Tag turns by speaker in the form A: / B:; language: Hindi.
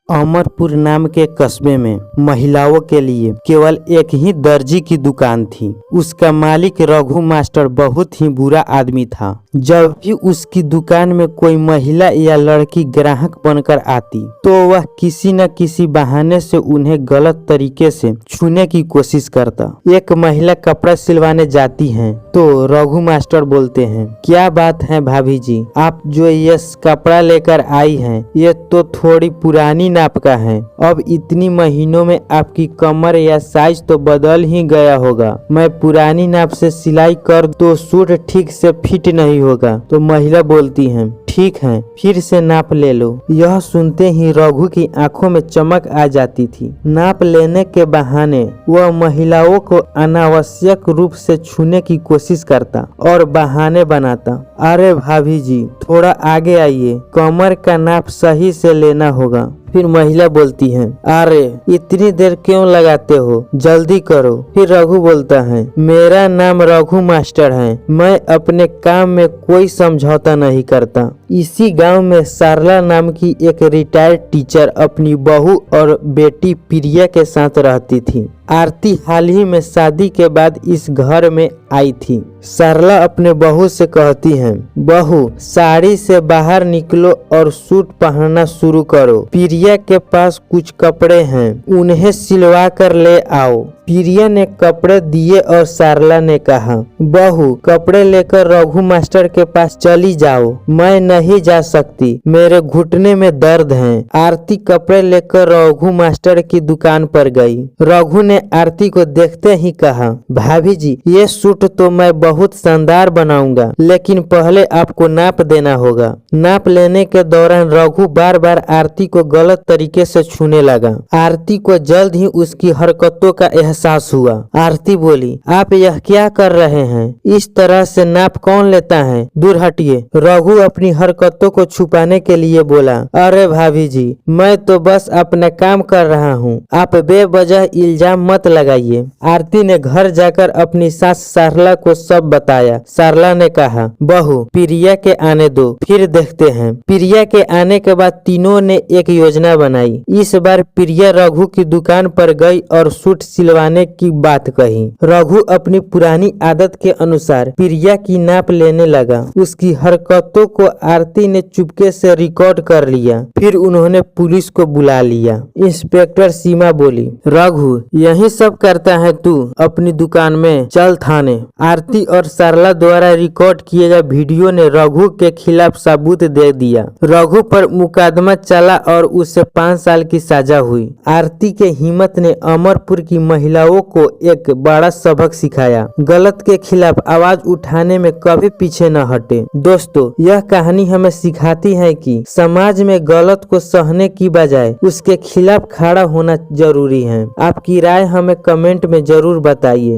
A: अमरपुर नाम के कस्बे में महिलाओं के लिए केवल एक ही दर्जी की दुकान थी। उसका मालिक रघु मास्टर बहुत ही बुरा आदमी था। जब भी उसकी दुकान में कोई महिला या लड़की ग्राहक बनकर आती तो वह किसी न किसी बहाने से उन्हें गलत तरीके से छूने की कोशिश करता। एक महिला कपड़ा सिलवाने जाती है तो रघु मास्टर बोलते हैं, क्या बात है भाभी जी, आप जो ये कपड़ा लेकर आई हैं ये तो थोड़ी पुरानी नाप का है। अब इतनी महीनों में आपकी कमर या साइज तो बदल ही गया होगा। मैं पुरानी नाप से सिलाई कर तो सूट ठीक से फिट नहीं होगा। तो महिला बोलती है, ठीक है फिर से नाप ले लो। यह सुनते ही रघु की आंखों में चमक आ जाती थी। नाप लेने के बहाने वह महिलाओं को अनावश्यक रूप से छूने की कोशिश करता और बहाने बनाता। अरे भाभी जी थोड़ा आगे आइए, कमर का नाप सही से लेना होगा। फिर महिला बोलती है, अरे इतनी देर क्यों लगाते हो, जल्दी करो। फिर रघु बोलता है, मेरा नाम रघु मास्टर है, मैं अपने काम में कोई समझौता नहीं करता। इसी गांव में सारला नाम की एक रिटायर्ड टीचर अपनी बहू और बेटी प्रिया के साथ रहती थी। आरती हाल ही में शादी के बाद इस घर में आई थी। सरला अपने बहू से कहती है, बहू साड़ी से बाहर निकलो और सूट पहनना शुरू करो। प्रिया के पास कुछ कपड़े हैं, उन्हें सिलवा कर ले आओ। प्रिया ने कपड़े दिए और सारला ने कहा, बहू कपड़े लेकर रघु मास्टर के पास चली जाओ। मैं नहीं जा सकती, मेरे घुटने में दर्द है। आरती कपड़े लेकर रघु मास्टर की दुकान पर गई। रघु ने आरती को देखते ही कहा, भाभी जी ये सूट तो मैं बहुत शानदार बनाऊंगा, लेकिन पहले आपको नाप देना होगा। नाप लेने के दौरान रघु बार बार आरती को गलत तरीके से छूने लगा। आरती को जल्द ही उसकी हरकतों का एहसास हुआ। आरती बोली, आप यह क्या कर रहे हैं, इस तरह से नाप कौन लेता है, दूर हटिए। रघु अपनी हरकतों को छुपाने के लिए बोला, अरे भाभी जी मैं तो बस अपना काम कर रहा हूँ, आप बेवजह इल्जाम मत लगाइए। आरती ने घर जाकर अपनी सास सारला को सब बताया। सारला ने कहा, बहू प्रिया के आने दो, फिर देखते हैं। प्रिया के आने के बाद तीनों ने एक योजना बनाई। इस बार प्रिया रघु की दुकान पर गई और सूट सिलवाने की बात कही। रघु अपनी पुरानी आदत के अनुसार प्रिया की नाप लेने लगा। उसकी हरकतों को आरती ने चुपके से रिकॉर्ड कर लिया। फिर उन्होंने पुलिस को बुला लिया। इंस्पेक्टर सीमा बोली, रघु यही सब करता है तू अपनी दुकान में, चल थाने। आरती और सारला द्वारा रिकॉर्ड किए गए वीडियो ने रघु के खिलाफ सबूत दे दिया। रघु पर मुकदमा चला और उसे 5 साल की सजा हुई। आरती के हिम्मत ने अमरपुर की महिलाओं को एक बड़ा सबक सिखाया। गलत के खिलाफ आवाज उठाने में कभी पीछे न हटे। दोस्तों यह कहानी हमें सिखाती है कि समाज में गलत को सहने की बजाय उसके खिलाफ खड़ा होना जरूरी है। आपकी राय हमें कमेंट में जरूर बताइए।